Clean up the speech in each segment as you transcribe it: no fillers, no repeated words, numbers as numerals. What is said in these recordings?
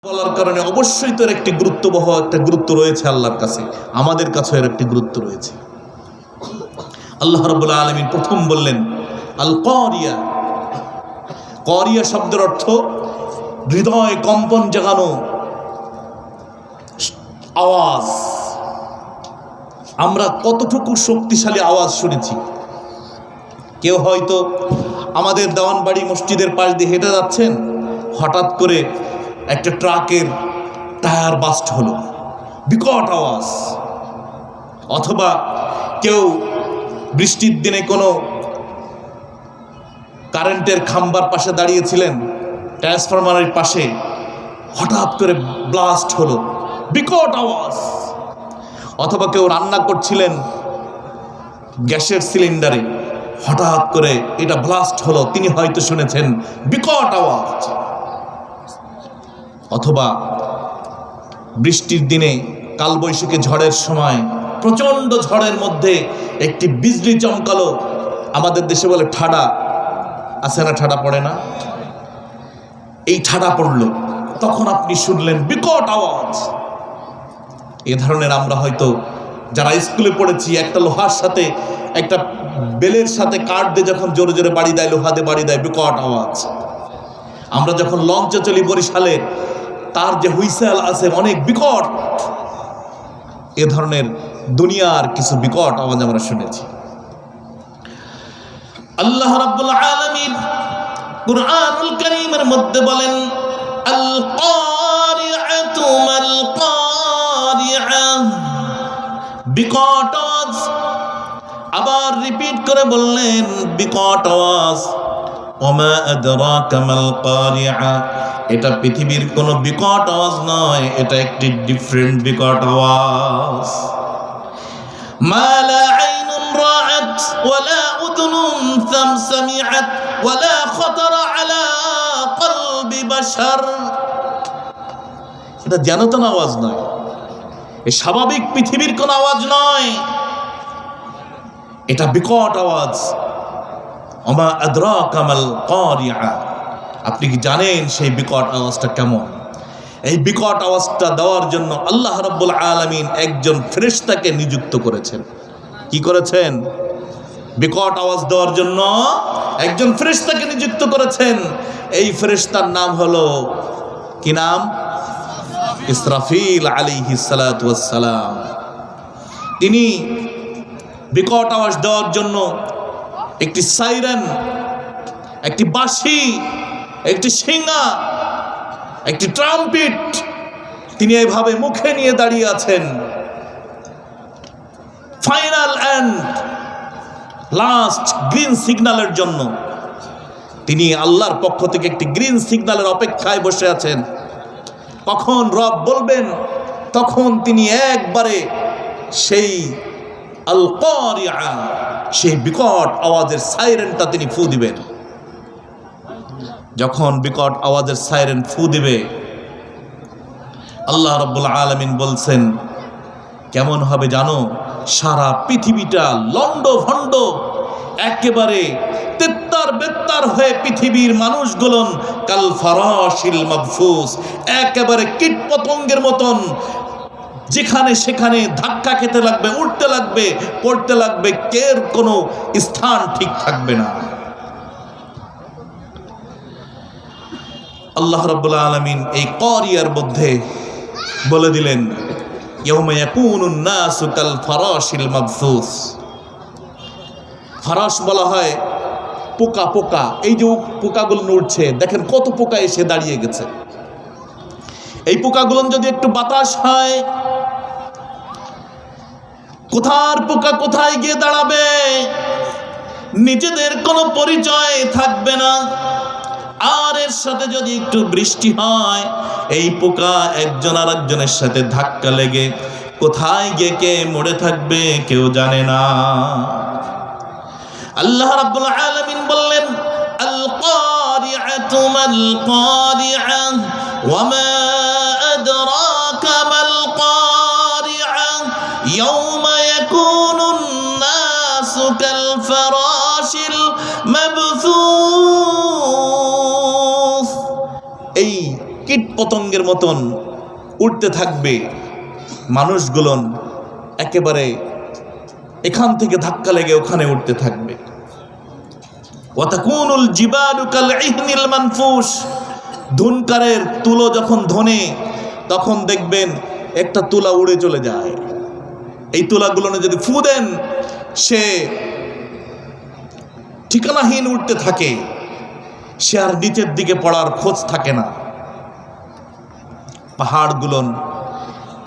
বলার কারণে অবশ্যই তোর একটি গুরুত্ববহ একটা গুরুত্ব রয়েছে আল্লাহর কাছে, আমাদের কাছে এর একটি গুরুত্ব রয়েছে। আল্লাহ রাব্বুল আলামিন প্রথম বললেন আল কারিয়া। কারিয়া শব্দের অর্থ হৃদয় কম্পন জাগানো আওয়াজ। আমরা কতটুকু শক্তিশালী আওয়াজ শুনেছি। কেউ হয়তো আমাদের দেওয়ানবাড়ি মসজিদের পাশ দিয়ে হেঁটে যাচ্ছেন, হঠাৎ করে একটা ট্রাকের টায়ার বাস্ট হলো, বিকট আওয়াজ। অথবা কেউ বৃষ্টির দিনে কোনো কারেন্টের খাম্বার পাশে দাঁড়িয়েছিলেন, ট্রান্সফরমারের পাশে, হঠাৎ করে ব্লাস্ট হলো, বিকট আওয়াজ। অথবা কেউ রান্না করছিলেন গ্যাসের সিলিন্ডারে, হঠাৎ করে এটা ব্লাস্ট হলো, তিনি হয়তো শুনেছেন বিকট আওয়াজ। অথবা বৃষ্টির দিনে কালবৈশাখী ঝড়ের সময় প্রচণ্ড ঝড়ের মধ্যে একটি বিজলি চমকালো, আমাদের দেশে বলে ঠাডা, আছে না, ঠাডা পড়ে না, এই ঠাডা পড়লো, তখন আপনি শুনলেন বিকট আওয়াজ। এ ধরনের আমরা হয়তো যারা স্কুলে পড়েছি, একটা লোহার সাথে একটা বেলের সাথে কাঠ দিয়ে যখন জোরে জোরে বাড়ি দেয়, লোহা দিয়ে বাড়ি দেয়, বিকট আওয়াজ। আমরা যখন লঞ্চে চলি বরিশালে, তার যে হুইসেল আছে অনেক বিকট। এ ধরনের দুনিয়ার কিছু বিকট আওয়াজ আমরা শুনেছি। আল্লাহ রাব্বুল আলামিন কুরআনুল কারীমের মধ্যে বলেন আল কারিআতু মাল কারিআ, বিকট আওয়াজ। আবার রিপিট করে বললেন বিকট আওয়াজ। ওমা আদরাকা মাল কারিআ, এটা পৃথিবীর কোনো বিকট আওয়াজ নয়, এটা একটি ডিফারেন্ট বিকট আওয়াজ। মা লা আইনুন রাআত ওয়ালা উযুনুন সামিআত ওয়ালা খাতারা আলা কলবি বাশার। এটা জানাতন আওয়াজ নয়, এ স্বাভাবিক পৃথিবীর কোন আওয়াজ নয়, এটা বিকট আওয়াজ। ওমা আদরাকা মাল কারিআ, আপনি কি জানেন সেই বিকট আওয়াজটা কেমন? এই বিকট আওয়াজটা দেওয়ার জন্য আল্লাহ রাব্বুল আলামিন একজন ফেরেশতাকে নিযুক্ত করেছেন। কি করেছেন? বিকট আওয়াজ দেওয়ার জন্য একজন ফেরেশতাকে নিযুক্ত করেছেন। এই ফেরেশতার নাম হলো, কি নাম? ইসরাফিল আলাইহিস সালাতু ওয়াস সালাম। তিনি বিকট আওয়াজ দেওয়ার জন্য একটি সাইরেন, একটি বাঁশি, একটি শিঙা, একটি ট্রাম্পিট তিনি এইভাবে মুখে নিয়ে দাঁড়িয়ে আছেন। ফাইনাল এন্ড লাস্ট গ্রিন সিগন্যালের জন্য তিনি আল্লাহর পক্ষ থেকে একটি গ্রিন সিগন্যালের অপেক্ষায় বসে আছেন। কখন রব বলবেন, তখন তিনি একবারে সেই আল কারিআ, সেই বিকট আওয়াজের সাইরেনটা তিনি ফু দিবেন। যখন বিকট আওয়াজের সাইরেন ফু দিবে, আল্লাহ রাব্বুল আলামিন বলছেন কেমন হবে জানো? সারা পৃথিবীটা লন্ড ভন্ড, একেবারে তেত্তার বেত্তার হয়ে পৃথিবীর মানুষগুলো কাল ফারাশিল মাবফুস, একেবারে কীট পতঙ্গের মতন যেখানে সেখানে ধাক্কা খেতে লাগবে, উঠতে লাগবে, পড়তে লাগবে, কের কোনো স্থান ঠিক থাকবে না। আল্লাহ রাব্বুল আলামিন এই কারিয়ার মধ্যে বলে দিলেন ইয়াউমা ইয়াকুনুন নাসু কাল ফারাশিল মাবসুস। ফারাশ বলা হয় পোকা, পোকা, এই যে পোকাগুলো নড়ছে, দেখেন কত পোকা এসে দাঁড়িয়ে গেছে। এই পোকাগুলো যদি একটু বাতাস হয়, কোথার পোকা কোথায় গিয়ে দাঁড়াবে, নিজেদের কোনো পরিচয় থাকবে না। আর এর সাথে যদি একটু বৃষ্টি হয়, এই পোকা একজন আর একজনের সাথে ধাক্কা লেগে কোথায় গিয়ে কে মরে থাকবে কেউ জানে না। আল্লাহ রাব্বুল আলামিন বললেন আল কারিআতু মাল কারিআ ওয়া মা আদরাকা মাল কারিআ ইয়াউমা ইয়াকুনুন নাসু কাল ফারাশিল মাবসুস। এই কীট পতঙ্গের মতন উঠতে থাকবে মানুষগুলো, একেবারে এখান থেকে ধাক্কা লেগে ওখানে উঠতে থাকবে। ওয়াতাকুনুল জিবালু কালইহনিল মানফুস, ধুনকারের তুলো যখন ধনে তখন দেখবেন একটা তুলা উড়ে চলে যায়। এই তুলাগুলো যদি ফু দেন সে ঠিকানাহীন উঠতে থাকে, সে আর নিচের দিকে পড়ার খোঁজ থাকে না। পাহাড়গুলো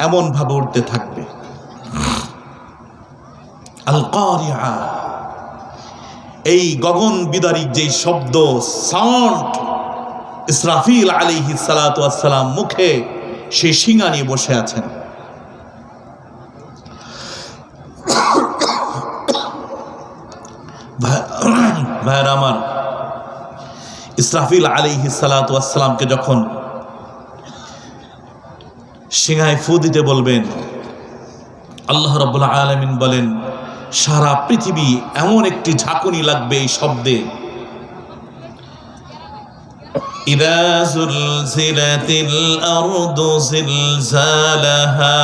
এমন ভাবে উঠতে থাকবে। আল কারিআ, এই গগন বিদারী যেই শব্দ, সাউন্ড, ইসরাফিল আলাইহিস সালাতু ওয়াস সালাম মুখে সেই শিঙা নিয়ে বসে আছেন। ভাইরা আমার, ইসরাফিল আলাইহিস সালাতু ওয়াস সালামকে যখন শিঙায় ফু দিতে বলবেন, আল্লাহ রাব্বুল আলামিন বলেন সারা পৃথিবী এমন একটি ঝাঁকুনি লাগবে এই শব্দে। ইযা যুলজিলাতিল আরদু জিলজালাহা,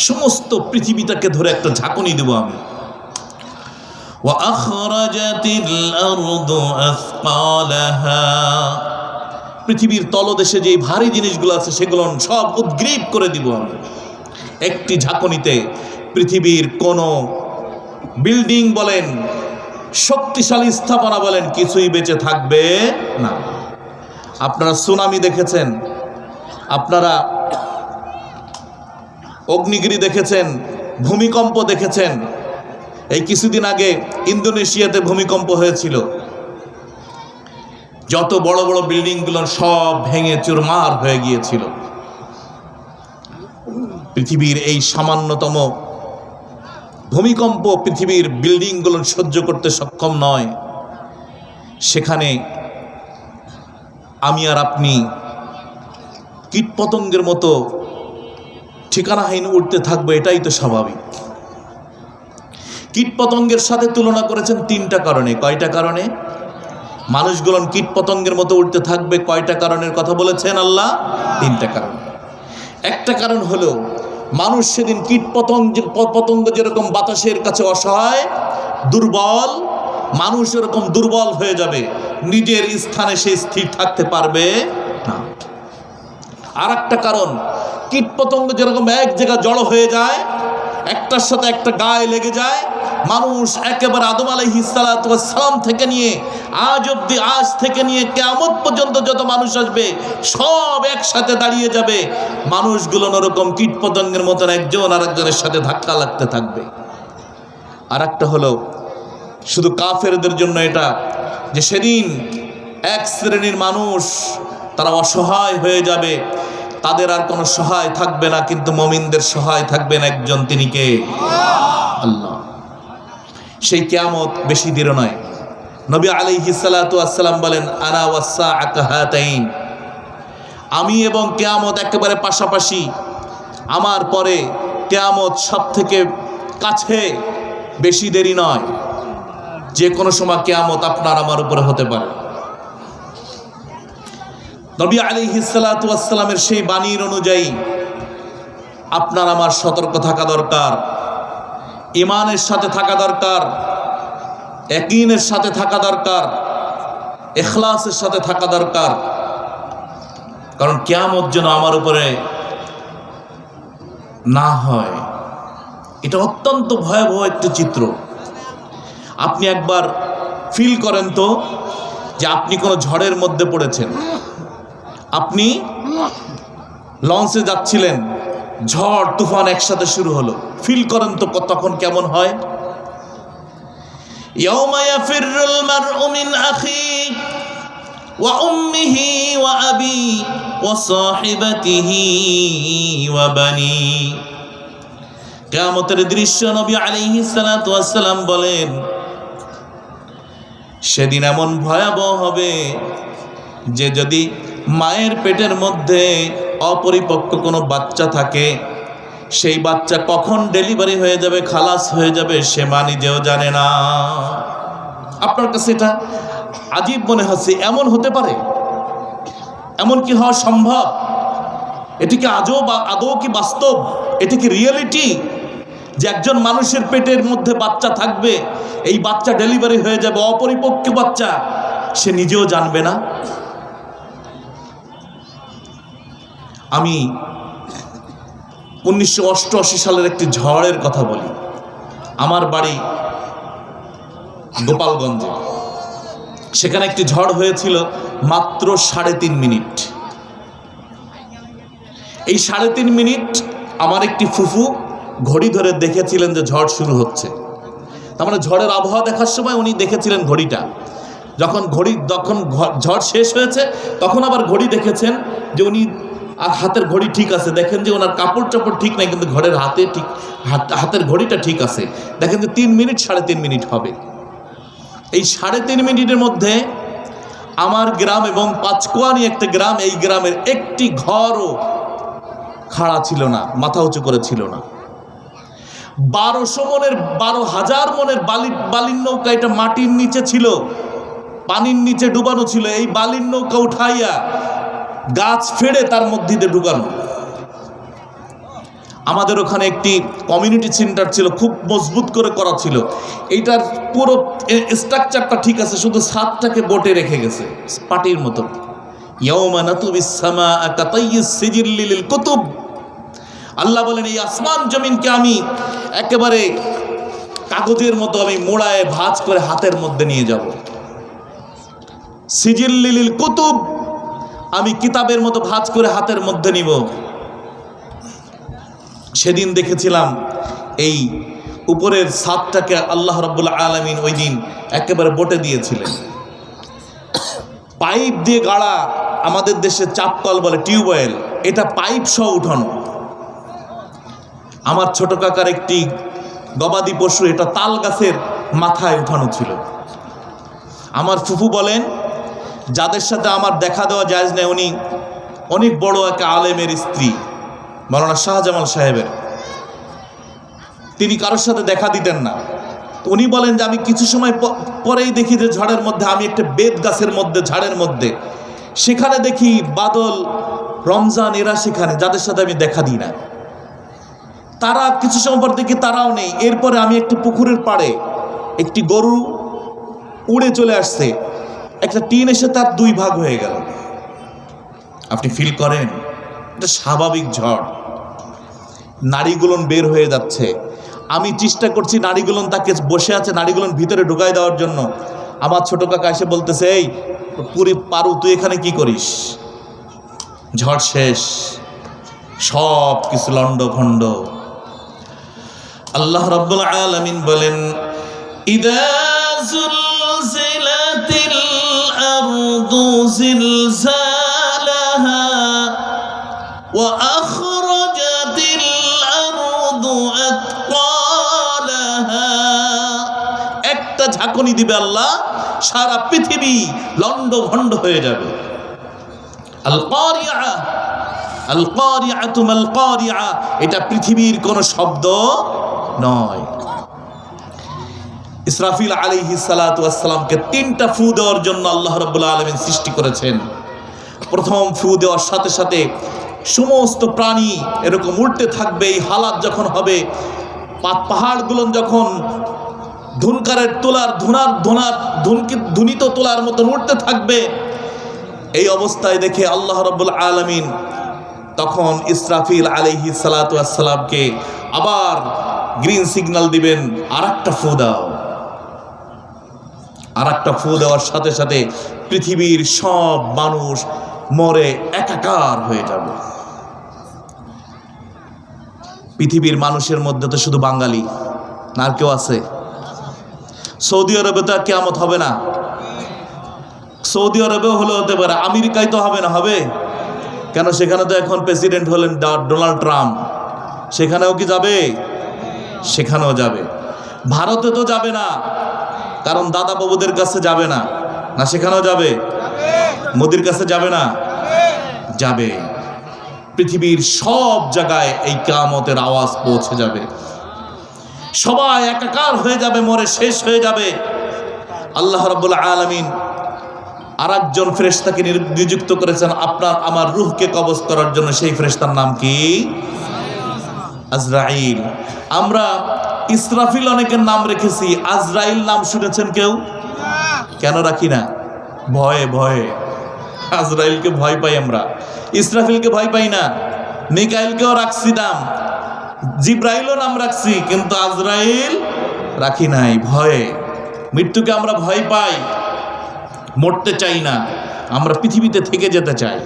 সমস্ত পৃথিবীটাকে ধরে একটা ঝাঁকুনি দেব আমি। ওয়া আখরাজাতিল আরদু আসকালাহা, পৃথিবীর তলদেশে যে ভারী জিনিসগুলো আছে সেগুলো সব উদ্গ্রীব করে দিব আমি একটি ঝাঁকুনিতে। পৃথিবীর কোনো বিল্ডিং বলেন, শক্তিশালী স্থাপনা বলেন, কিছুই বেঁচে থাকবে না। আপনারা সুনামি দেখেছেন, আপনারা অগ্নিগিরি দেখেছেন, ভূমিকম্প দেখেছেন। এই কিছুদিন আগে ইন্দোনেশিয়াতে ভূমিকম্প হয়েছিল। যত বড় বড় বিল্ডিংগুলো সব ভেঙে চুরমার হয়ে গিয়েছিল। পৃথিবীর এই সামান্যতম ভূমিকম্প পৃথিবীর বিল্ডিংগুলো সহ্য করতে সক্ষম নয়। সেখানে আমি আর আপনি কীটপতঙ্গের মতো ঠিকানাহীন উঠতে থাকবো, এটাই তো স্বাভাবিক। কীটপতঙ্গের সাথে তুলনা করেছেন তিনটা কারণে। কয়টা কারণে? মানুষগুলো কীটপতঙ্গের মতো উঠতে থাকবে কয়টা কারণের কথা বলেছেন আল্লাহ? তিনটা কারণ। একটা কারণ হলো মানুষ সেদিন পতঙ্গ যেরকম বাতাসের কাছে অসহায়, দুর্বল, মানুষ এরকম দুর্বল হয়ে যাবে, নিজের স্থানে সে স্থির থাকতে পারবে না। আর একটা কারণ, কীটপতঙ্গ যেরকম এক জায়গায় জড়ো হয়ে যায়, একটার সাথে একটা গায়ে লেগে যায়, মানুষ একেবারে আদম আলাইহিস সালাতু ওয়াস সালাম থেকে নিয়ে আজ থেকে নিয়ে কিয়ামত পর্যন্ত যত মানুষ আসবে সব একসাথে দাঁড়িয়ে যাবে। মানুষগুলো ওরকম কীটপতঙ্গের মতন একজন আরেকজনের সাথে ধাক্কা লাগতে থাকবে। আর একটা হলো শুধু কাফেরদের জন্য এটা, যে সেদিন এক শ্রেণীর মানুষ তারা অসহায় হয়ে যাবে, তাদের আর কোনো সহায় থাকবে না, কিন্তু মুমিনদের সহায় থাকবেন একজন, তিনি কে? আল্লাহ। সেই কিয়ামত বেশি দূর নয়। নবী আলাইহিস সালাতু ওয়াস সালাম বলেন, আনা ওয়াস সাআতু হাতাইন, আমি এবং কিয়ামত একেবারে পাশাপাশি, আমার পরে কিয়ামত সব থেকে কাছে, বেশি দেরি নয়, যে কোনো সময় কিয়ামত আপনার আমার উপরে হতে পারে। নবী আলাইহিস সালাতু ওয়াস সালামের সেই বাণীর অনুযায়ী আপনার আমার সতর্ক থাকা দরকার, ঈমানের সাথে থাকা দরকার, ইয়াকিনের সাথে থাকা দরকার, ইখলাসের সাথে থাকা দরকার। কারণ কিয়ামত যেন আমার উপরে না হয়, এটা অত্যন্ত ভয়াবহ একটি চিত্র। আপনি একবার ফিল করেন তো যে আপনি কোনো ঝড়ের মধ্যে পড়েছেন, আপনি লঞ্চে যাচ্ছিলেন, ঝড় তুফান একসাথে শুরু হলো, ফিল করেন তো তখন কেমন হয়? ইয়াউমা ইয়াফিরুল মারউ মিন আখিহি ওয়া উম্মিহি ওয়া আবি ওয়া সাহিবাতিহি ওয়া বানি। কিয়ামতের দৃশ্য নবী আলাইহিস সালাতু ওয়াস সালাম বলেন, সেদিন এমন ভয়াবহ হবে যে যদি মায়ের পেটের মধ্যে অপরিপক্ক কোনো বাচ্চা থাকে, সেই বাচ্চা কখন ডেলিভারি হয়ে যাবে, খালাস হয়ে যাবে, সে মা নিজেও জানে না। আপনার কাছে এটা আজীব মনে হচ্ছে, এমন হতে পারে? এমন কি হওয়া সম্ভব? এটি কি আদৌ কি বাস্তব? এটি কি রিয়েলিটি যে একজন মানুষের পেটের মধ্যে বাচ্চা থাকবে, এই বাচ্চা ডেলিভারি হয়ে যাবে, অপরিপক্ক বাচ্চা, সে নিজেও জানবে না? আমি 1988 সালের একটি ঝড়ের কথা বলি। আমার বাড়ি গোপালগঞ্জে। সেখানে একটি ঝড় হয়েছিল মাত্র 3.5 মিনিট। এই 3.5 মিনিট আমার একটি ফুফু ঘড়ি ধরে দেখেছিলেন যে ঝড় শুরু হচ্ছে। তার মানে ঝড়ের আবহাওয়া দেখার সময় উনি দেখেছিলেন ঘড়িটা। যখন ঝড় শেষ হয়েছে তখন আবার ঘড়ি দেখেছেন যে উনি হাতের ঘড়ি ঠিক আছে, দেখেন যে ওনার কাপড় চাপড় ঠিক নাই, কিন্তু ঘরের হাতের ঘড়িটা ঠিক আছে। দেখেন যে 3 মিনিট 3.5 মিনিট হবে। এই 3.5 মিনিটের মধ্যে আমার গ্রাম এবং পাঁচকুয়ানি একটা গ্রাম, এই গ্রামের একটি ঘরও খাড়া ছিল না, মাথা উঁচু করে ছিল না। 12,000 মনের বালির নৌকা, এটা মাটির নিচে ছিল, পানির নিচে ডুবানো ছিল। এই বালির নৌকা উঠাইয়া গাছ ফেড়ে তার মধ্যে দিয়ে ঢুকানো। আমাদের ওখানে একটি কমিউনিটি সেন্টার ছিল, খুব মজবুত করে করা ছিল। এইটার পুরো স্ট্রাকচারটা ঠিক আছে, শুধু ছাদটাকে বোটে রেখে গেছে পাটির মতো। ইয়াউমা নাতুবিস সামাআ কাতাইয়িস সিজিল্লি লিল কুতুব। আল্লাহ বলেন এই আসমান জমিনকে আমি একেবারে কাগজের মতো আমি মোড়ায় ভাঁজ করে হাতের মধ্যে নিয়ে যাব। সিজিল্লি লিল কুতুব, আমি কিতাবের মতো ভাঁজ করে হাতের মধ্যে নিব। সেদিন দেখেছিলাম এই উপরের ছাদটাকে আল্লাহ রাব্বুল আলামিন ওই দিন একেবারে বোটে দিয়েছিলেন। পাইপ দিয়ে গাড়া, আমাদের দেশে চাপকল বলে, টিউবওয়েল, এটা পাইপ সহ উঠানো। আমার ছোট কাকার একটি গবাদি পশু, এটা তাল গাছের মাথায় উঠানো ছিল। আমার ফুফু বলেন যাদের সাথে আমার দেখা দেওয়া জায়েজ নেই, উনি অনেক বড় এক আলেমের স্ত্রী, মাওলানা শাহজামাল সাহেবের। তিনি কারোর সাথে দেখা দিতেন না। উনি বলেন যে আমি কিছু সময় পরেই দেখি যে ঝড়ের মধ্যে আমি একটা বেত গাছের মধ্যে, ঝাড়ের মধ্যে, সেখানে দেখি বাদল, রমজান, এরা সেখানে, যাদের সাথে আমি দেখা দিই না। তারা কিছু সময় পর দেখি তারাও নেই। এরপরে আমি একটি পুকুরের পাড়ে, একটি গরু উড়ে চলে আসছে, একটা টিন এসে তার 2 ভাগ হয়ে গেল। আপনি ফিল করেন এটা স্বাভাবিক ঝড়। নাড়িগুলো বের হয়ে যাচ্ছে। আমি চেষ্টা করছি, নাড়িগুলো তাকে বসে আছে, নাড়িগুলো ভিতরে ঢুকাই দেওয়ার জন্য। আমার ছোট কাকা এসে বলতেছে, এই পুরি পারু, তুই এখানে কি করিস? ঝড় শেষ, সব কিছু লন্ডভন্ড। আল্লাহ রাব্বুল আলামিন বলেন ইদা যুলজিলাতিল আরদু জিলজালাহা ওয়া আখরাজাতিল আরদু আতকালাহা। একটা ঝাঁকুনি দিবে আল্লাহ, সারা পৃথিবী লন্ডভন্ড হয়ে যাবে। আল কারিআ, আল কারিআতু মাল কারিআ, এটা পৃথিবীর কোন শব্দ নয়। ইসরাফিল আলাইহিস সালাতু ওয়াস সালামকে 3টা ফু দেওয়ার জন্য আল্লাহ রাব্বুল আলামিন সৃষ্টি করেছেন। প্রথম ফু দেওয়ার সাথে সাথে সমস্ত প্রাণী এরকম উল্টে থাকবে। এই হালাত যখন হবে, পাহাড়গুলো যখন ধুনকারের ধুনিত তোলার মতন উঠতে থাকবে, এই অবস্থায় দেখে আল্লাহ রাব্বুল আলামিন তখন ইসরাফিল আলাইহিস সালাতু ওয়াস সালামকে আবার গ্রিন সিগন্যাল দিবেন, আরেকটা ফু দাও। আরেকটা ফু দেওয়ার সাথে সাথে পৃথিবীর সব মানুষ মরে একাকার হয়ে যাবে। পৃথিবীর মানুষের মধ্যে তো শুধু বাঙালি না, আর কেউ আছে? সৌদি আরবে তো আর কিয়ামত হবে না। সৌদি আরবেও হলে হতে পারে, আমেরিকায় তো হবে না। হবে কেন? সেখানে তো এখন প্রেসিডেন্ট হলেন ডোনাল্ড ট্রাম্প। সেখানেও কি যাবে? সেখানেও যাবে। ভারতে তো যাবে না, কারণ দাদা বাবুদের কাছে যাবে না। না, সেখানেও যাবে? মোদির কাছে যাবে না? যাবে। পৃথিবীর সব জায়গায় এই কিয়ামতের আওয়াজ পৌঁছে যাবে। সবাই একাকার হয়ে যাবে, মরে শেষ হয়ে যাবে। আল্লাহ রাব্বুল আলামিন আর একজন ফেরেশতাকে নিযুক্ত করেছেন আপনার আমার রূহকে কবজ করার জন্য। সেই ফেরেশতার নাম কি? আজরাইল। আমরা ইসরাফিল অনেকের নাম রেখেছি, আজরাইল নাম শুনেছেন কেউ? কেন রাখি না? ভয়ে ভয়ে। আজরাইলকে ভয় পাই আমরা, ইসরাফিলকে ভয় পাই না। মিকাইলকেও রাখছি নাম, জিব্রাইলও নাম রাখছি, কিন্তু আজরাইল রাখি নাই ভয়ে। মৃত্যুকে আমরা ভয় পাই, মরতে চাই না, আমরা পৃথিবীতে থেকে যেতে চাই,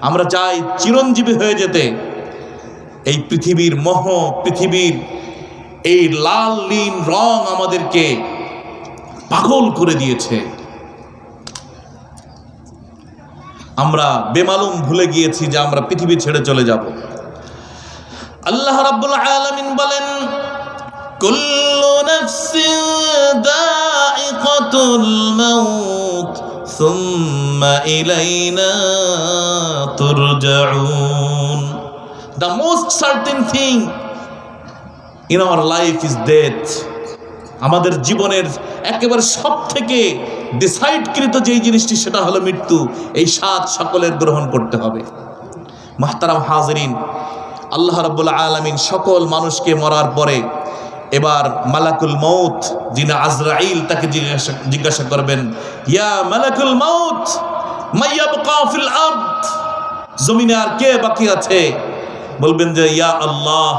আমরা চাই চিরঞ্জীবী হয়ে যেতে। এই পৃথিবীর মোহ, পৃথিবীর এই লাল নীল রং আমাদেরকে পাগল করে দিয়েছে। আমরা বেমালুম ভুলে গিয়েছি যে আমরা পৃথিবী ছেড়ে চলে যাব। আল্লাহ রাব্বুল আলামিন বলেন, কুল্লু নাফসিন দাইকাতুল মাউত সুম্মা ইলাইনা তুরজাউন। The most certain thing in our life is death. আমাদের জীবনের একেবারে সব থেকে ডিসাইডকৃত যেই জিনিসটি সেটা হলো মৃত্যু। এই স্বাদ সকলের গ্রহণ করতে হবে। মুহতারাম হাজিরিন, আল্লাহ রাব্বুল আলামিন সকল মানুষকে মরার পরে এবার মালাকুল মউত যিনি আজরাইল তাকে জিজ্ঞাসা করবেন, ইয়া মালাকুল মউত মাইয়াবকা ফিল আরদ, জমিনে আর কে বাকি আছে? বলবেন যে ইয়া আল্লাহ,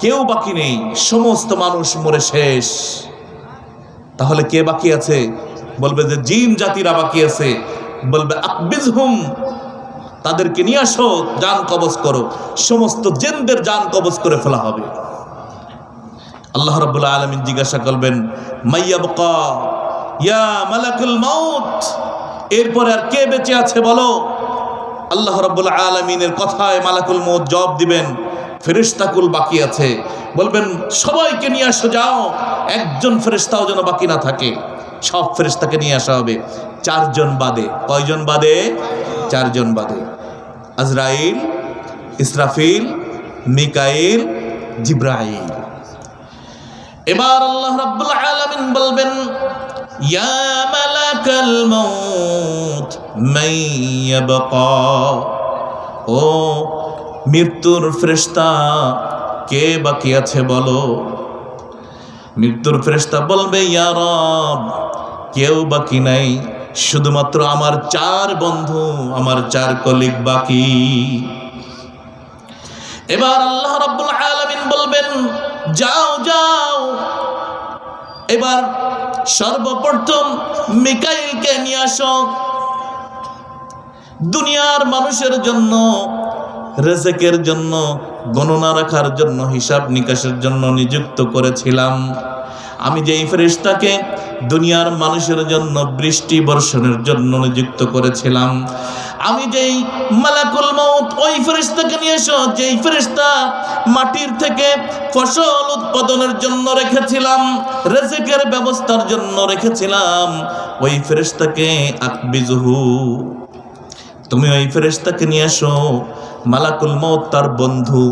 কেউ বাকি নেই, সমস্ত মানুষ মরে শেষ। তাহলে কে বাকি আছে? বলবে যে জিন জাতিরা বাকি আছে। বলবে আকবিজহুম, তাদেরকে নিয়ে আসো, জান কবজ করো। সমস্ত জিনদের জান কবজ করে ফেলা হবে। আল্লাহ রাব্বুল আলামিন জিজ্ঞাসা করবেন, মাইয়াবকা ইয়া মালাকুল মাউত, এরপরে আর কে বেঁচে আছে বলো। আল্লাহ রাব্বুল আলামিনের কথায় মালাকুল মউত জবাব দিবেন, ফেরেশতাকুল বাকি আছে। বলবেন সবাইকে নিয়ে আসো, যাও, একজন ফেরেশতাও যেন বাকি না থাকে। সব ফেরেশতাকে নিয়ে আসা হবে, 4 জন বাদে। কয়জন বাদে? 4 জন বাদে। আজরাইল, ইসরাফিল, মিকাইল, জিব্রাইল। এবার আল্লাহ রাব্বুল আলামিন বলবেন, ইয়া মালাকাল মাউত মান ইয়াবকা, ও মৃত্যুর ফেরেশতা কে বাকি আছে বলো। মৃত্যুর ফেরেশতা বলবে, ইয়া রব, কেউ বাকি নাই, শুধুমাত্র আমার 4 বন্ধু, আমার 4 কলিগ বাকি। এবার আল্লাহ রাব্বুল আলামিন বলবেন, যাও যাও, এবার সর্বপ্রথম মিকাইলকে নিয়ে আসো। দুনিয়ার মানুষের জন্য, রিজকের জন্য, গণনা রাখার জন্য, হিসাব নিকাশের জন্য নিযুক্ত করেছিলাম। আমি যেই ফেরেশতাকে দুনিয়ার মানুষের জন্য বৃষ্টি বর্ষণের জন্য নিযুক্ত করেছিলাম, আমি যেই মালাকুল মউত ওই ফেরেশতাকে নিয়ে এসো, যেই ফেরেশতা মাটির থেকে ফসল উৎপাদনের জন্য রেখেছিলাম, রিজকের ব্যবস্থার জন্য রেখেছিলাম, ওই ফেরেশতাকে আকবিজহু, তুমি ওই ফেরেশতাকে নিয়ে এসো। মালাকুল মউত তার বন্ধু,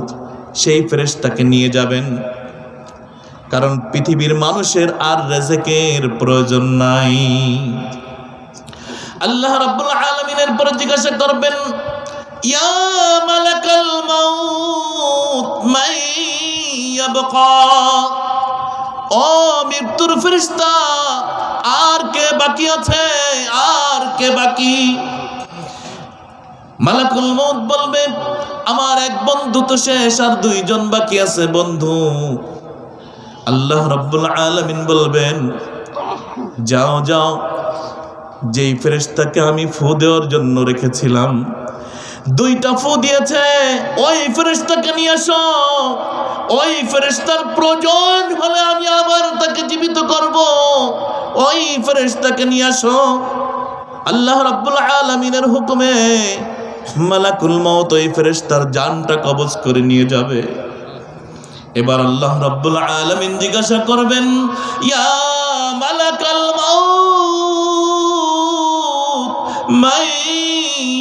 সেই ফেরেশতাকে নিয়ে যাবেন, কারণ পৃথিবীর মানুষের আর রিজকের প্রয়োজন নাই। আল্লাহ রাব্বুল আলামিনের পরে জিজ্ঞাসা করবেন, ইয়া মালাকাল মাউত মান ইয়াবকা, ও মৃত্যুর ফেরেশতা আর কে বাকি আছে, আর কে বাকি? মালাকুল মউত বলবে, আমার 1 বন্ধু তো শেষ, আর 2 জন বাকি আছে বন্ধু। আল্লাহ রাব্বুল আলামিন বলবেন, যাও যাও, যেই ফেরেশতাকে আমি ফু দেওয়ার জন্য রেখেছিলাম, 2টা ফু দিয়েছে, ওই ফেরেশতাকে নিয়ে আসো। ওই ফেরেশতার প্রয়োজন হলে আমি আবার তাকে জীবিত করব, ওই ফেরেশতাকে নিয়ে আসো। আল্লাহ রাব্বুল আলামিনের হুকুমে মালাকুল মউত ওই ফেরেশতার জানটা কবজ করে নিয়ে যাবে। এবার আল্লাহ রাব্বুল আলামিন জিজ্ঞাসা করবেন, ইয়া মালাকাল মাউত মান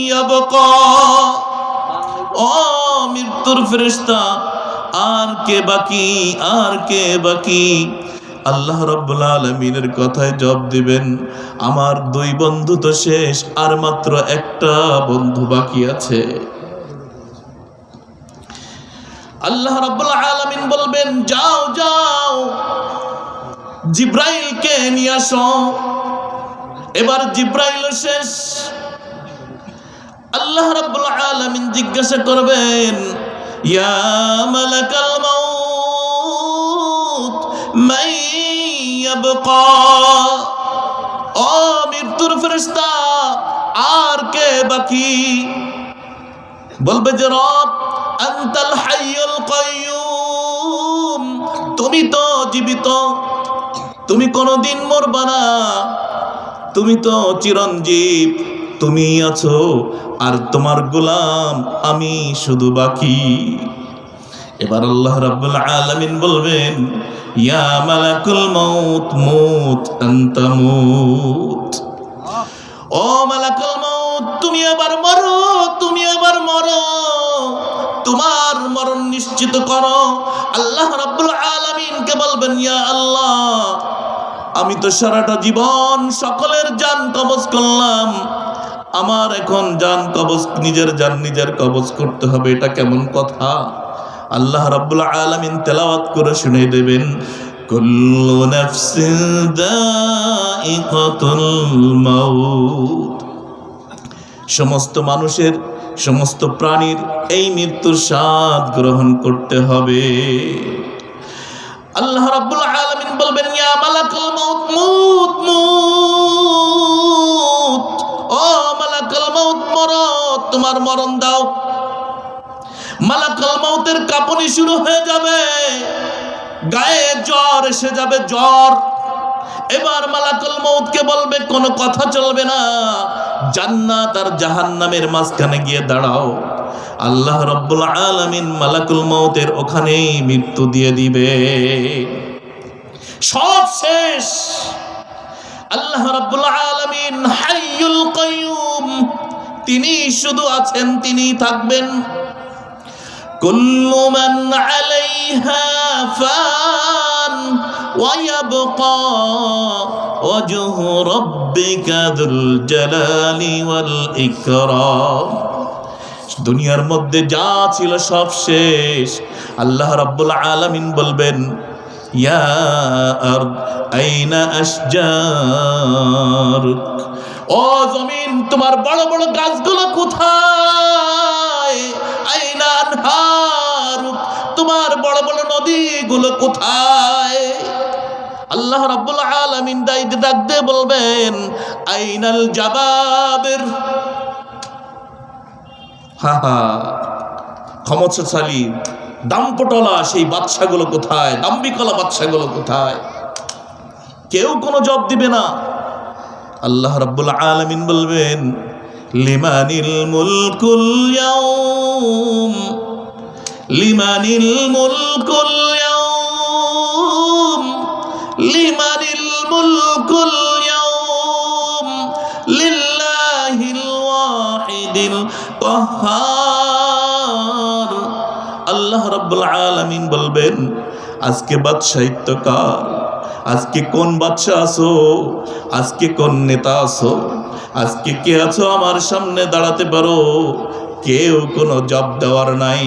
ইয়াবকা, ও মৃত্যুর ফেরেশতা আর কে বাকি, আর কে বাকি? আল্লাহ রাব্বুল আলামিনের কথায় জবাব দিবেন, আমার দুই বন্ধু তো শেষ, আর মাত্র একটা বন্ধু বাকি আছে। আল্লাহ রাব্বুল আলামিন বলবেন, যাও যাও জিব্রাইলকে নিয়ে আসো। এবার জিব্রাইল শেষ। আল্লাহ রাব্বুল আলামিন জিজ্ঞাসা করবেন, ইয়া মালাকাল মাউত মান ইয়াবকা, ও মৃত্যুর ফেরেশতা আর কে বাকি? বলবে যে রব আনতাল হাইয়ুল কাইয়ুম, তুমি তো জীবিত, তুমি কোনোদিন মরবা না, তুমি তো চিরঞ্জীব, তুমি আছো, আর তোমার গোলাম আমি শুধু বাকি। এবার আল্লাহ রাব্বুল আলামিন বলবেন, ইয়া মালাকুল মাউত মুত আনতা মুত, ও মালাকুল মাউত তুমি এবার মরো, তুমি এবার মরো, তোমার মরণ নিশ্চিত করো। আল্লাহ রাব্বুল আলামিনকে বলবেন, ইয়া আল্লাহ আমি তো সারাটা জীবন সকলের জান কবজ করলাম, আমার এখন জান কবজ, নিজের জান নিজের কবজ করতে হবে, এটা কেমন কথা? আল্লাহ রাব্বুল আলামিন তেলাওয়াত করে শুনিয়ে দেবেন, কুল্লু নাফসিন যায়িকাতুল মাউত, সমস্ত মানুষের, সমস্ত প্রাণীর এই মৃত্যুর স্বাদ গ্রহণ করতে হবে। আল্লাহ রাব্বুল আলামিন বলবেন, ইয়া মালাকুল মাউত মুত মুত, ও মালাকুল মাউত মরো, তোমার মরণ দাও। মালাকুল মাউতের কাঁপুনি শুরু হয়ে যাবে, গায়ে জ্বর এসে যাবে, জ্বর। এবার মালাকুল মাউতকে বলবে, কোনো কথা চলবে না, জান্নাত আর জাহান্নামের মাঝখানে গিয়ে দাঁড়াও। আল্লাহ রাব্বুল আলামিন মালাকুল মাউতের ওখানেই মৃত্যু দিয়ে দিবে, সব শেষ। আল্লাহ রাব্বুল আলামিন হাইয়ুল কাইয়ুম, তিনি শুধু আছেন, তিনি থাকবেন। কুল্লু মান আলাইহা ফান ওয়া ইয়াবকা ওয়াজহু রাব্বিকা যুল জালালি ওয়াল ইকরাম, দুনিয়ার মধ্যে যা ছিল সব শেষ। আল্লাহ রাব্বুল আলামিন বলবেন, ইয়া আরদ আইনা আশজারুক, ও জমিন তোমার বড় বড় গাছগুলো কোথায়? আইনা আনহারুক, তোমার বড় বড় নদীগুলো কোথায়? আল্লাহ রাব্বুল আলামিন ডাক দিয়ে বলবেন, আইনাল জাবাবির, ক্ষমতাশালী দাম্পটলা সেই বাদশাগুলো কোথায়? দাম্বিকলা বাদশাগুলো কোথায়? কেউ কোনো জবাব দিবে না। আল্লাহ রাব্বুল আলামিন বলবেন, লিমানিল মুলকুল ইয়াউম, লিমানিল মুলকুল ইয়াউম, লিমানিল মুলকুল ইয়াউম, লিল্লাহিল ওয়াহিদিল কাহ্হার। আল্লাহ রাব্বুল আলামিন বলবেন, আজকে বাদশাহিত্ব কার? আজকে কোন বাদশা আছো? আজকে কোন নেতা আছো? আজকে কে আছো আমার সামনে দাঁড়াতে পারো? কেউ কোনো জবাব দেওয়ার নাই।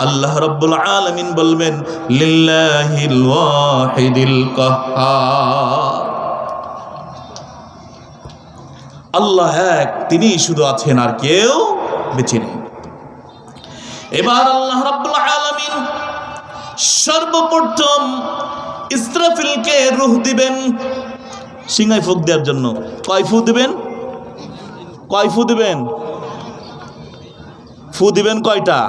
আল্লাহ রাব্বুল আলামিন বলবেন, লিল্লাহিল ওয়াহিদিল কাহ্হার, আল্লাহ এক, তিনি শুধু আছেন, আর কেউ বেঁচে নেই। এবার আল্লাহ রাব্বুল আলামিন সর্বপ্রথম ইসরাফিলকে রূহ দিবেন সিংহায় ফুঁক দেওয়ার জন্য। কয় ফু দিবেন? কয় ফু দিবেন? ফু দিবেন কয়টা?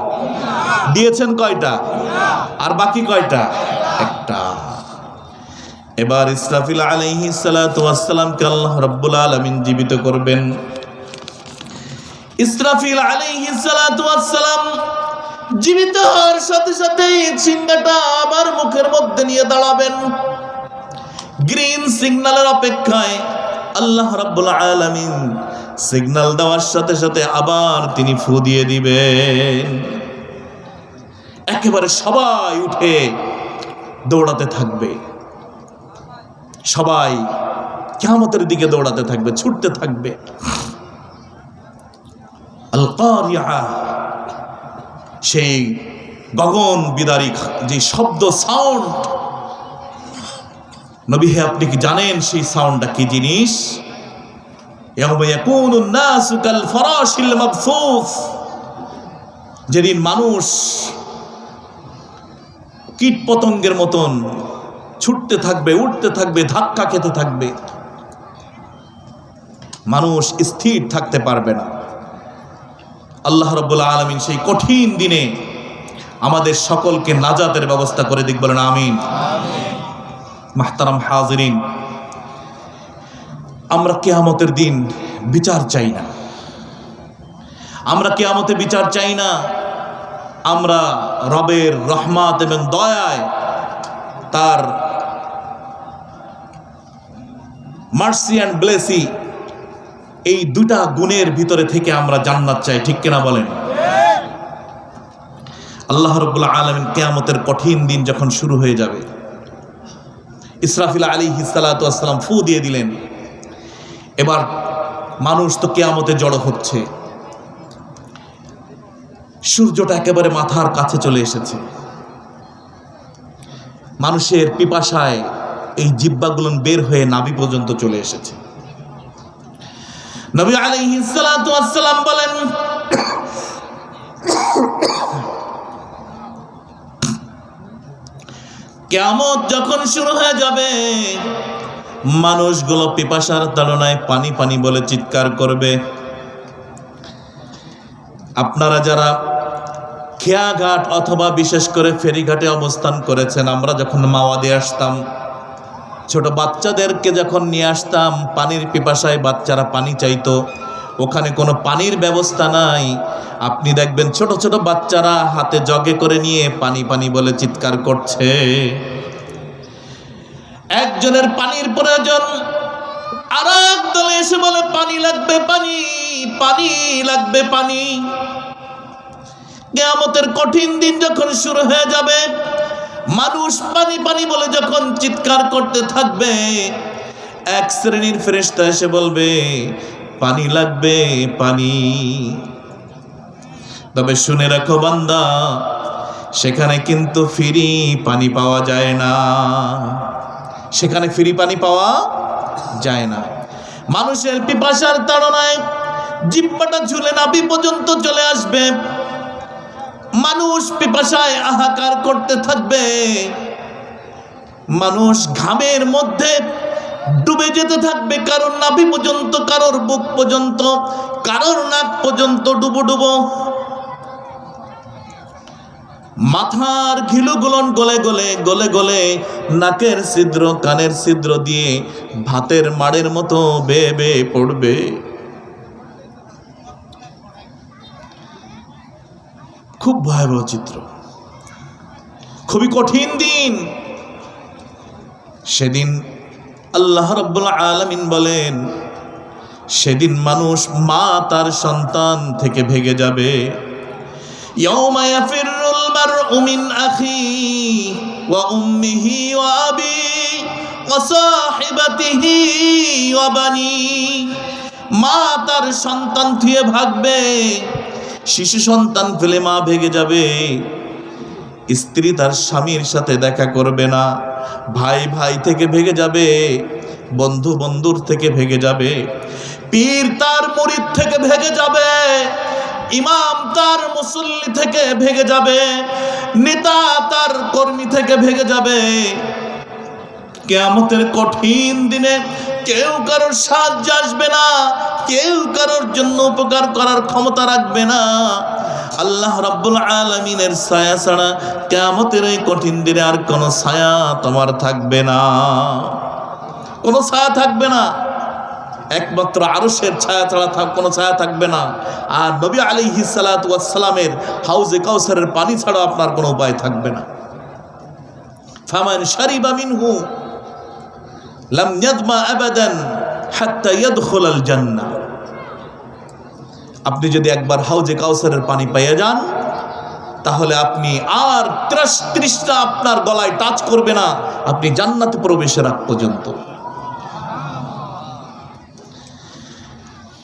দিয়েছেন কয়টা? আর বাকি কয়টা? একটা। এবার ইসরাফিল আলাইহিস সালাতু ওয়াস সালামকে আল্লাহ রাব্বুল আলামিন জীবিত করবেন। ইসরাফিল আলাইহিস সালাতু ওয়াস সালাম জীবিত হওয়ার সাথে সাথে সিংহাটা আবার মুখের মধ্যে নিয়ে দাঁড়াবেন। গ্রিন সিগন্যালের অপেক্ষায় আল্লাহ রাব্বুল আলামিন সিগন্যাল দেওয়ার সাথে সাথে আবার তিনি ফু দিয়ে দিবেন। একেবারে সবাই উঠে দৌড়াতে থাকবে। সবাই কিয়ামতের দিকে দৌড়াতে থাকবে, ছুটতে থাকবে। আল কারিয়া, সেই গগন বিদারী যে শব্দ, সাউন্ড, নবী হে আপনি কি জানেন সেই সাউন্ডটা কি জিনিস? ইয়াউমা ইয়াকুনুন নাসু কাল ফারাশিল মাবসুস, যেদিন মানুষ কীট পতঙ্গের মতন ছুটতে থাকবে, উঠতে থাকবে, ধাক্কা খেতে থাকবে, মানুষ স্থির থাকতে পারবে না। আল্লাহ রাব্বুল আলামিন সেই কঠিন দিনে আমাদের সকলকে নাজাতের ব্যবস্থা করে দিক, বলেন আমিন। মাহতারাম হাজিরিন, আমরা কিয়ামতের দিন বিচার চাই না, আমরা কিয়ামতে বিচার চাই না। আমরা রবের রহমত এবং দয়ায়, তার মার্সি অ্যান্ড ব্লেসি, এই দুটা গুণের ভিতরে থেকে আমরা জান্নাত চাই, ঠিক কিনা বলেন? আল্লাহ রাব্বুল আলামিন কিয়ামতের কঠিন দিন যখন শুরু হয়ে যাবে, ইসরাফিল আলাইহিস সালাতু ওয়াস সালাম ফু দিয়ে দিলেন। এবার মানুষ তো কিয়ামতে জড়ো হচ্ছে, সূর্যটা একেবারে মাথার কাছে চলে এসেছে, মানুষের পিপাসায় এই জিহ্বাগুলো বের হয়ে নাভি পর্যন্ত চলে এসেছে। নবী আলাইহিস সালাতু ওয়াস সালাম বলেন, কিয়ামত যখন শুরু হয়ে যাবে, মানুষগুলো পিপাসার তাড়নায় পানি পানি বলে চিৎকার করবে। আপনারা যারা খেয়াঘাট অথবা বিশেষ করে ফেরিঘাটে অবস্থান করেছেন, আমরা যখন মাওয়াদে আসতাম, ছোট বাচ্চাদেরকে যখন নিয়ে আসতাম, পানির পিপাসায় বাচ্চারা পানি চাইতো, ওখানে কোনো পানির ব্যবস্থা নাই। আপনি দেখবেন ছোট ছোট বাচ্চারা হাতে জগে করে নিয়ে পানি পানি বলে চিৎকার করছে। একজনের পানির প্রয়োজন, আর এক দলে এসে বলে পানি লাগবে, পানি, পানি লাগবে, পানি। কিয়ামতের কঠিন দিন যখন শুরু হয়ে যাবে, মানুষ পানি পানি বলে যখন চিৎকার করতে থাকবে, এক শ্রেণীর ফেরেশতা এসে বলবে পানি লাগবে, পানি। তবে শুনে রাখো বান্দা, সেখানে কিন্তু ফ্রি পানি পাওয়া যায় না, সেখানে ফ্রি পানি পাওয়া যায় না। মানুষের পিপাসার তাড়নায় জিহ্বাটা ঝুলে নাভি পর্যন্ত চলে আসবে, মানুষ পিপাসায় হাহাকার করতে থাকবে, মানুষ ঘামের মধ্যে ডুবে যেতে থাকবে, কারোর নাভি পর্যন্ত, কারোর বুক পর্যন্ত, কারোর নাক পর্যন্ত ডুবো ডুবো। মাথার ঘিলুগুলন গলে গলে গলে গলে নাকের ছিদ্র, কানের ছিদ্র দিয়ে ভাতের মাড়ের মতো বেয়ে বেয়ে পড়বে। খুব ভয়াবহ চিত্র, খুবই কঠিন দিন। সেদিন আল্লাহ রাব্বুল আলামিন বলেন, সেদিন মানুষ মা তার সন্তান থেকে ভেগে যাবে। ইয়াউমা ইয়াফিরুল মারউ মিন আখিহি ওয়া উম্মিহি ওয়া আবিহি ওয়া সাহিবাতিহি ওয়া বানিহি। মা তার সন্তান থেকে ভাগবে, শিশু সন্তান ফেলে মা ভেগে যাবে। স্ত্রী তার স্বামীর সাথে দেখা করবে না, ভাই ভাই থেকে ভেগে যাবে, বন্ধু বন্ধুর থেকে ভেগে যাবে, পীর তার মুরিদ থেকে ভেগে যাবে, ইমাম তার মুসল্লি থেকে ভেগে যাবে, নেতা তার কর্মী থেকে ভেগে যাবে। কিয়ামতের কঠিন দিনে কেউ কারোর সাহায্য আসবে না, কেউ কারোর জন্য উপকার করার ক্ষমতা রাখবে না। আল্লাহ রাব্বুল আলামিনের ছায়া ছাড়া কিয়ামতের এই কঠিন দিনে আর কোনো ছায়া তোমার থাকবে না, কোনো ছায়া থাকবে না। একমাত্র আরশের ছায়া ছাড়া কোনো ছায়া থাকবে না। আর নবী আলাইহিস সালাতু ওয়াস সালামের হাউজে কাউসারের পানি ছাড়া আপনার কোনো উপায় থাকবে না। ফামান শারিবা মিনহু লাম ইয়াদমা আবাদান হাত্তা ইয়াদখুলাল জান্নাহ। আপনি যদি একবার হাউজে কাউসারের পানি পেয়ে যান, তাহলে আপনি আর তৃষ্ণা আপনার গলায় টাচ করবে না, আপনি জান্নাতে প্রবেশের আগ পর্যন্ত।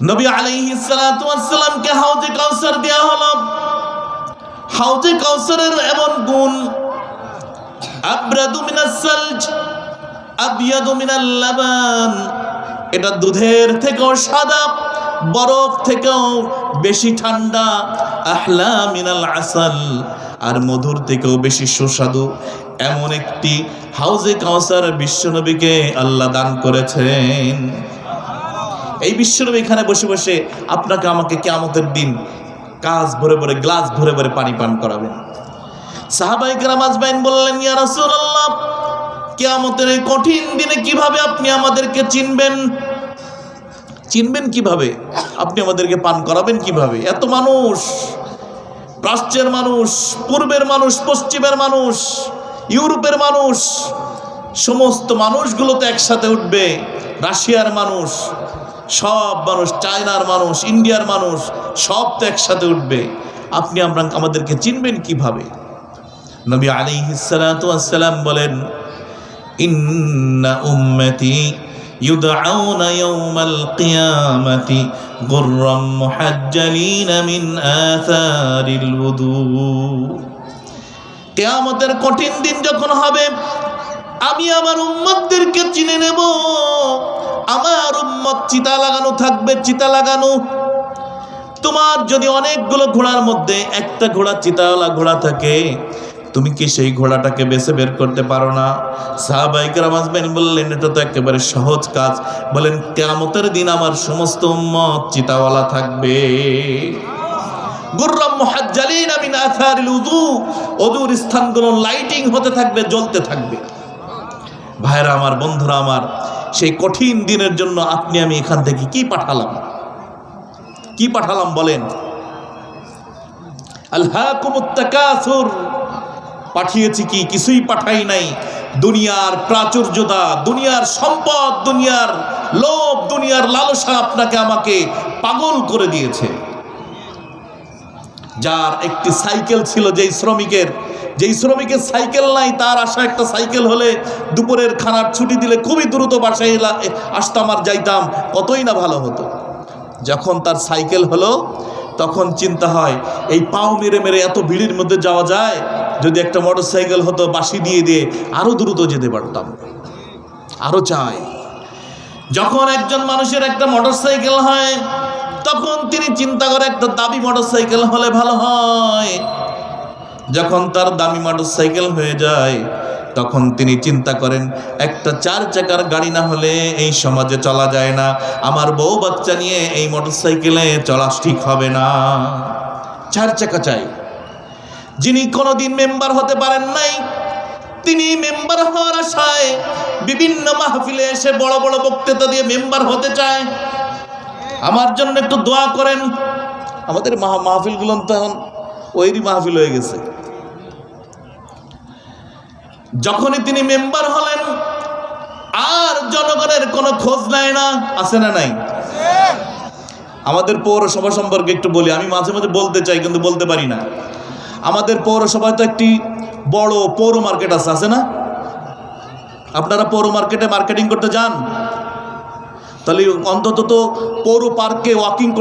নবী আলাইহিস সালাতু ওয়াস সালামকে হাউজে কাউসার দেয়া হলো। হাউজে কাউসারের এমন গুণ, আবরাদু মিনাস সালজ আবিয়াদু মিনাল লাবান, এটা দুধের থেকেও সাদা, বরফ থেকেও বেশি ঠান্ডা, আহলা মিনাল আসাল, আর মধুর থেকেও বেশি সুস্বাদু, এমন একটি হাউজে কাউসার বিশ্বনবীকে আল্লাহ দান করেছেন। এই বিশ্বনবী এখানে বসে বসে আপনাকে আমাকে কিয়ামতের দিন কাজ ভরে ভরে, গ্লাস ভরে ভরে পানি পান করাবেন। সাহাবায়ে কেরাম আজমাইন বললেন, ইয়া রাসূলুল্লাহ, কিয়ামতের এই কঠিন দিনে কিভাবে আপনি আমাদেরকে চিনবেন কিভাবে? আপনি আমাদেরকে পান করাবেন কিভাবে? এত মানুষ, প্রাচ্যের মানুষ, পূর্বের মানুষ, পশ্চিমের মানুষ, ইউরোপের মানুষ, সমস্ত মানুষগুলো তো একসাথে উঠবে। রাশিয়ার মানুষ, সব মানুষ, চায়নার মানুষ, ইন্ডিয়ার মানুষ, সব তো একসাথে উঠবে। আপনি আমাদেরকে চিনবেন কিভাবে? নবী আলাইহিস সালাতু ওয়াস সালাম বলেন, ইন্না উম্মতি ইউদআউনা ইয়াওমাল কিয়ামাতি গুররাম মুহাজ্জালিনা মিন আথারিল ওযু। কিয়ামতের কঠিন দিন যখন হবে, আমি আমার উম্মতদেরকে চিনে নেব। আমার উম্মত চিতা লাগানো থাকবে, চিতা লাগানো। তোমার যদি অনেকগুলো ঘোড়ার মধ্যে একটা ঘোড়া চিতাওয়ালা ঘোড়া থাকে, তুমি কি সেই ঘোড়াটাকে বেছে বের করতে পারো না? সাহাবায়ে কেরাম আজমাইন বললেন, এটা তো একেবারে সহজ কাজ। বলেন, কিয়ামতের দিন আমার সমস্ত উম্মত চিতাওয়ালা থাকবে। গুররাম মুহাজ্জালিনা মিন আথারিল ওযু, ওযুর স্থানগুলো লাইটিং হতে থাকবে, জ্বলতে থাকবে। ভাইরা আমার, বন্ধুরা আমার, সেই কঠিন দিনের জন্য আপনি আমি এখান থেকে কি পাঠালাম বলেন? আলহাকুমুত তাকাসুর পাঠিয়েছি কি? কিছুই পাঠাই নাই। দুনিয়ার প্রাচুর্যতা, দুনিয়ার সম্পদ, দুনিয়ার লোভ, দুনিয়ার লালসা আপনাকে আমাকে পাগল করে দিয়েছে। যার একটি সাইকেল ছিল, যেই শ্রমিকের সাইকেল নাই, তার আশা একটা সাইকেল হলে দুপুরের খানার ছুটি দিলে খুবই দ্রুত বাসায় আসতাম আর যাইতাম, কতই না ভালো হতো। যখন তার সাইকেল হলো, তখন চিন্তা হয়, এই পাও মেরে মেরে এত ভিড়ের মধ্যে যাওয়া যায়, যদি একটা মোটর সাইকেল হতো, বাঁশি দিয়ে দিয়ে আরো দ্রুত যেতে পারতাম। আরো চাই। যখন একজন মানুষের একটা মোটর সাইকেল হয়, তখন তিনি চিন্তা করে একটা দামি মোটর সাইকেল হলে ভালো হয়। যখন তার দামি মোটর সাইকেল হয়ে যায়, তখন তিনি চিন্তা করেন, একটা 4 চাকার গাড়ি না হলে এই সমাজে চলা যায় না। আমার বউ বাচ্চা নিয়ে এই মোটর সাইকেলে চলা ঠিক হবে না, 4 চাকা চাই। যিনি কোনোদিন মেম্বার হতে পারেন নাই, তিনি মেম্বার হওয়ার আশায় বিভিন্ন মাহফিলে এসে বড় বড় বক্তৃতা দিয়ে মেম্বার হতে চায়। আমার জন্য একটু দোয়া করেন। আমাদের মাহফিলগুলো তো এখন ওইরই মাহফিল হয়ে গেছে। যখনই তিনি মেম্বার হলেন, আর জনগণের কোনো খোঁজ নেয় না। আছে না নাই? আমাদের পৌরসভা সম্পর্কে একটু বলি। আমি মাঝে মাঝে বলতে চাই, কিন্তু বলতে পারি না। আমাদের পৌরসভায় তো একটি বড় পৌর মার্কেট আছে না? আপনারা পৌর মার্কেটে মার্কেটিং করতে যান, তাহলে অন্তত তো পৌর পার্কে ওয়াকিং